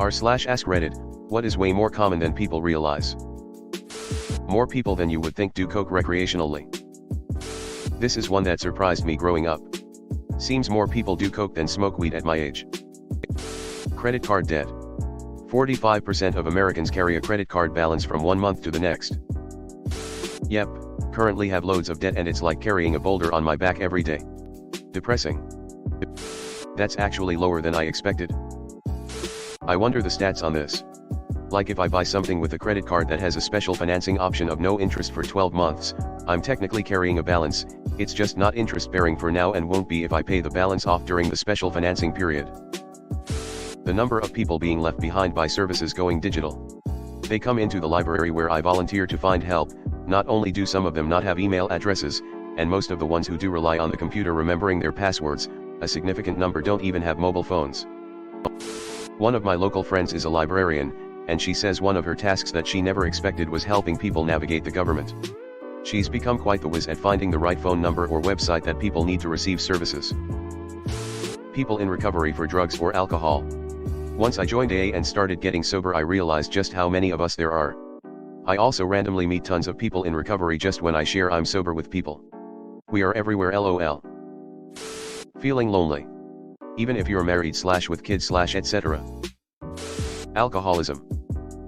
r/AskReddit, what is way more common than people realize? More people than you would think do coke recreationally. This is one that surprised me growing up. Seems more people do coke than smoke weed at my age. Credit card debt. 45% of Americans carry a credit card balance from one month to the next. Yep, currently have loads of debt and it's like carrying a boulder on my back every day. Depressing. That's actually lower than I expected. I wonder the stats on this. Like if I buy something with a credit card that has a special financing option of no interest for 12 months, I'm technically carrying a balance, it's just not interest bearing for now and won't be if I pay the balance off during the special financing period. The number of people being left behind by services going digital. They come into the library where I volunteer to find help, not only do some of them not have email addresses, and most of the ones who do rely on the computer remembering their passwords, a significant number don't even have mobile phones. One of my local friends is a librarian, and she says one of her tasks that she never expected was helping people navigate the government. She's become quite the whiz at finding the right phone number or website that people need to receive services. People in recovery for drugs or alcohol. Once I joined AA and started getting sober, I realized just how many of us there are. I also randomly meet tons of people in recovery just when I share I'm sober with people. We are everywhere, lol. Feeling lonely. Even if you're married / with kids / etc. Alcoholism.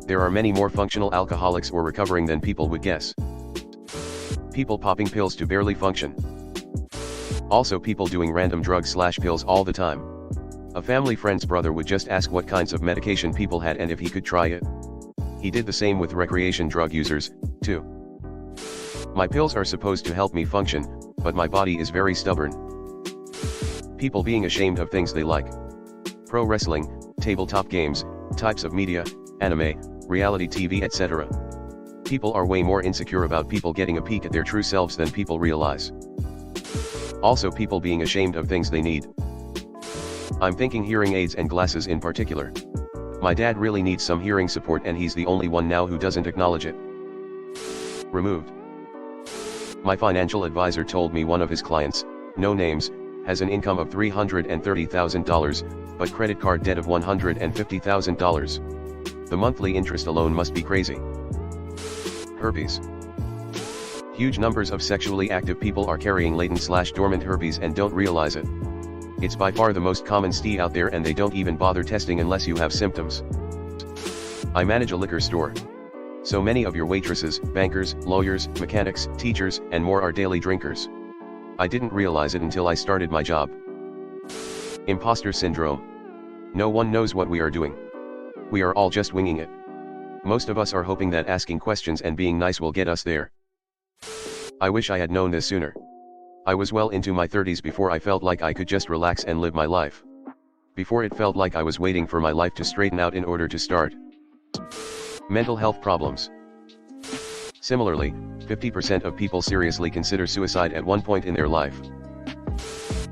There are many more functional alcoholics or recovering than people would guess. People popping pills to barely function. Also people doing random drugs / pills all the time. A family friend's brother would just ask what kinds of medication people had and if he could try it. He did the same with recreation drug users, too. My pills are supposed to help me function, but my body is very stubborn. People being ashamed of things they like. Pro wrestling, tabletop games, types of media, anime, reality TV, etc. People are way more insecure about people getting a peek at their true selves than people realize. Also people being ashamed of things they need. I'm thinking hearing aids and glasses in particular. My dad really needs some hearing support and he's the only one now who doesn't acknowledge it. Removed. My financial advisor told me one of his clients, no names, has an income of $330,000, but credit card debt of $150,000. The monthly interest alone must be crazy. Herpes. Huge numbers of sexually active people are carrying latent / dormant herpes and don't realize it. It's by far the most common STI out there and they don't even bother testing unless you have symptoms. I manage a liquor store. So many of your waitresses, bankers, lawyers, mechanics, teachers, and more are daily drinkers. I didn't realize it until I started my job. Imposter syndrome. No one knows what we are doing. We are all just winging it. Most of us are hoping that asking questions and being nice will get us there. I wish I had known this sooner. I was well into my 30s before I felt like I could just relax and live my life. Before it felt like I was waiting for my life to straighten out in order to start. Mental health problems. Similarly, 50% of people seriously consider suicide at one point in their life.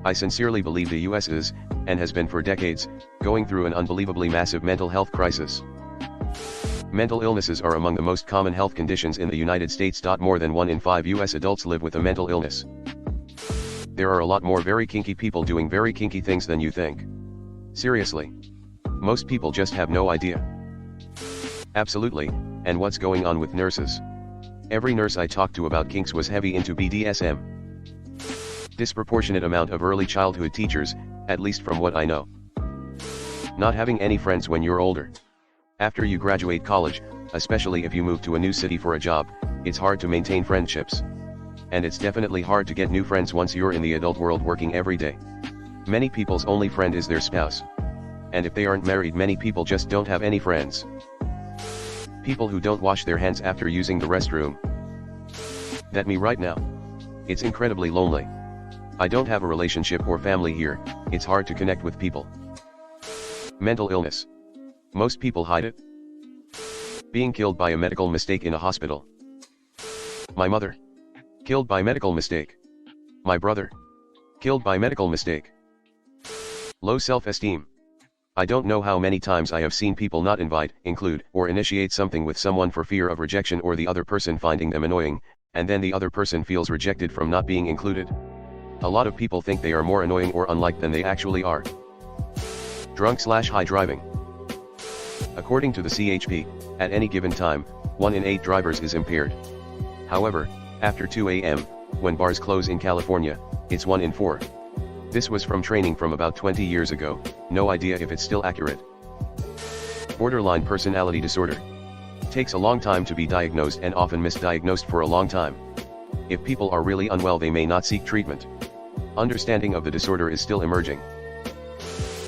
I sincerely believe the US is, and has been for decades, going through an unbelievably massive mental health crisis. Mental illnesses are among the most common health conditions in the United States. More than 1 in 5 US adults live with a mental illness. There are a lot more very kinky people doing very kinky things than you think. Seriously. Most people just have no idea. Absolutely, and what's going on with nurses? Every nurse I talked to about kinks was heavy into BDSM. Disproportionate amount of early childhood teachers, at least from what I know. Not having any friends when you're older. After you graduate college, especially if you move to a new city for a job, it's hard to maintain friendships. And it's definitely hard to get new friends once you're in the adult world working every day. Many people's only friend is their spouse. And if they aren't married, many people just don't have any friends. People who don't wash their hands after using the restroom. That me right now. It's incredibly lonely. I don't have a relationship or family here, it's hard to connect with people. Mental illness. Most people hide it. Being killed by a medical mistake in a hospital. My mother. Killed by medical mistake. My brother. Killed by medical mistake. Low self-esteem. I don't know how many times I have seen people not invite, include, or initiate something with someone for fear of rejection or the other person finding them annoying, and then the other person feels rejected from not being included. A lot of people think they are more annoying or unliked than they actually are. Drunk / high driving. According to the CHP, at any given time, 1 in 8 drivers is impaired. However, after 2 a.m., when bars close in California, it's 1 in 4. This was from training from about 20 years ago, no idea if it's still accurate. Borderline personality disorder. Takes a long time to be diagnosed and often misdiagnosed for a long time. If people are really unwell, they may not seek treatment. Understanding of the disorder is still emerging.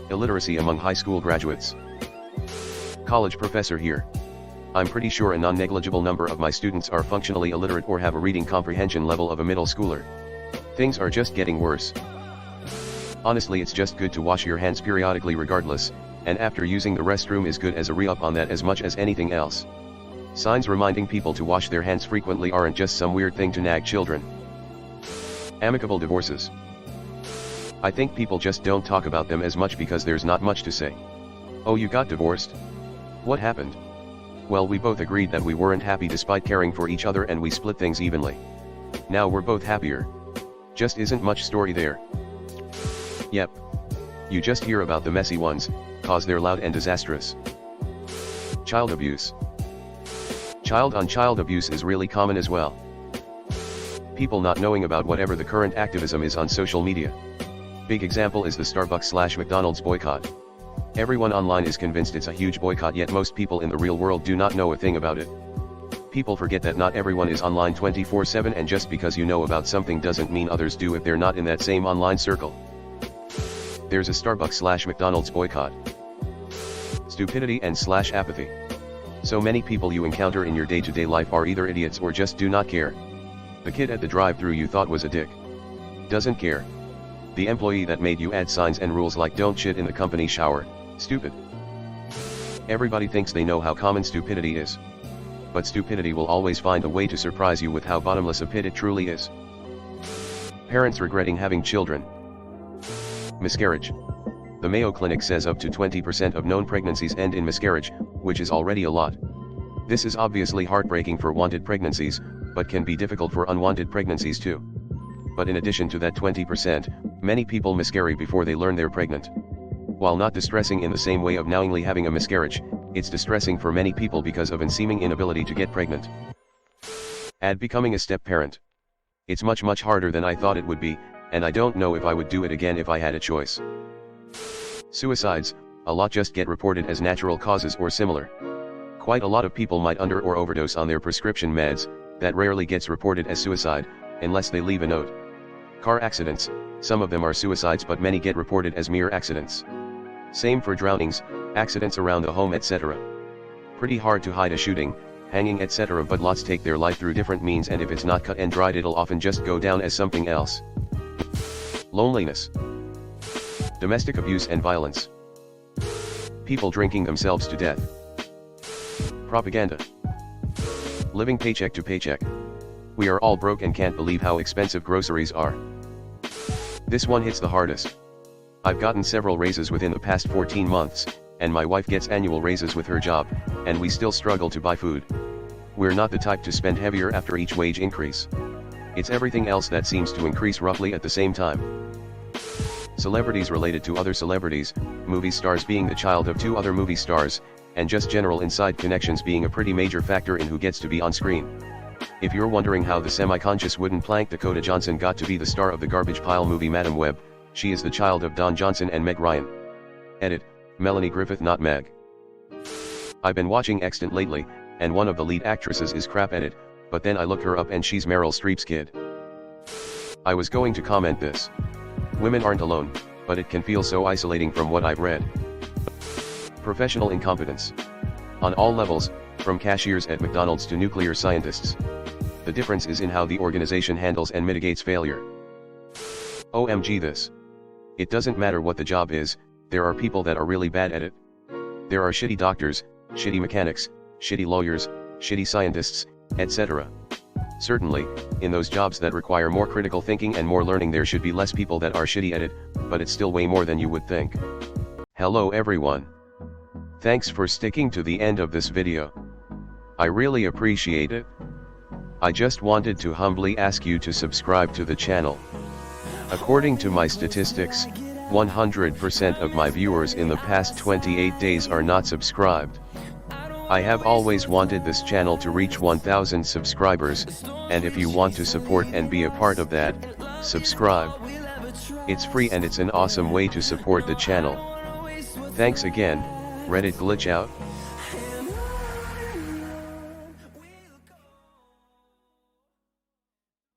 Illiteracy among high school graduates. College professor here. I'm pretty sure a non-negligible number of my students are functionally illiterate or have a reading comprehension level of a middle schooler. Things are just getting worse. Honestly, it's just good to wash your hands periodically regardless, and after using the restroom is good as a re-up on that as much as anything else. Signs reminding people to wash their hands frequently aren't just some weird thing to nag children. Amicable divorces. I think people just don't talk about them as much because there's not much to say. Oh, you got divorced? What happened? Well, we both agreed that we weren't happy despite caring for each other and we split things evenly. Now we're both happier. Just isn't much story there. Yep. You just hear about the messy ones, cause they're loud and disastrous. Child abuse. Child-on-child abuse is really common as well. People not knowing about whatever the current activism is on social media. Big example is the Starbucks/McDonald's boycott. Everyone online is convinced it's a huge boycott, yet most people in the real world do not know a thing about it. People forget that not everyone is online 24/7, and just because you know about something doesn't mean others do if they're not in that same online circle. There's a Starbucks/McDonald's boycott. Stupidity and apathy. So many people you encounter in your day-to-day life are either idiots or just do not care. The kid at the drive-thru you thought was a dick. Doesn't care. The employee that made you add signs and rules like don't shit in the company shower, stupid. Everybody thinks they know how common stupidity is. But stupidity will always find a way to surprise you with how bottomless a pit it truly is. Parents regretting having children. Miscarriage. The Mayo Clinic says up to 20% of known pregnancies end in miscarriage, which is already a lot. This is obviously heartbreaking for wanted pregnancies, but can be difficult for unwanted pregnancies too. But in addition to that 20%, many people miscarry before they learn they're pregnant. While not distressing in the same way of knowingly having a miscarriage, it's distressing for many people because of a seeming inability to get pregnant. Add becoming a step-parent. It's much harder than I thought it would be, and I don't know if I would do it again if I had a choice. Suicides, a lot just get reported as natural causes or similar. Quite a lot of people might under or overdose on their prescription meds, that rarely gets reported as suicide, unless they leave a note. Car accidents, some of them are suicides but many get reported as mere accidents. Same for drownings, accidents around the home, etc. Pretty hard to hide a shooting, hanging, etc., but lots take their life through different means, and if it's not cut and dried it'll often just go down as something else. Loneliness. Domestic abuse and violence. People drinking themselves to death. Propaganda. Living paycheck to paycheck. We are all broke and can't believe how expensive groceries are. This one hits the hardest. I've gotten several raises within the past 14 months, and my wife gets annual raises with her job, and we still struggle to buy food. We're not the type to spend heavier after each wage increase. It's everything else that seems to increase roughly at the same time. Celebrities related to other celebrities, movie stars being the child of 2 other movie stars, and just general inside connections being a pretty major factor in who gets to be on screen. If you're wondering how the semi-conscious wooden plank Dakota Johnson got to be the star of the garbage pile movie Madam Web, she is the child of Don Johnson and Meg Ryan. Edit, Melanie Griffith, not Meg. I've been watching Extant lately, and one of the lead actresses is crap at it, but then I look her up and she's Meryl Streep's kid. I was going to comment this. Women aren't alone, but it can feel so isolating from what I've read. Professional incompetence. On all levels, from cashiers at McDonald's to nuclear scientists. The difference is in how the organization handles and mitigates failure. OMG this. It doesn't matter what the job is, there are people that are really bad at it. There are shitty doctors, shitty mechanics, shitty lawyers, shitty scientists, etc. Certainly, in those jobs that require more critical thinking and more learning there should be less people that are shitty at it, but it's still way more than you would think. Hello everyone. Thanks for sticking to the end of this video. I really appreciate it. I just wanted to humbly ask you to subscribe to the channel. According to my statistics, 100% of my viewers in the past 28 days are not subscribed. I have always wanted this channel to reach 1000 subscribers, and if you want to support and be a part of that, subscribe. It's free and it's an awesome way to support the channel. Thanks again. Reddit glitch out.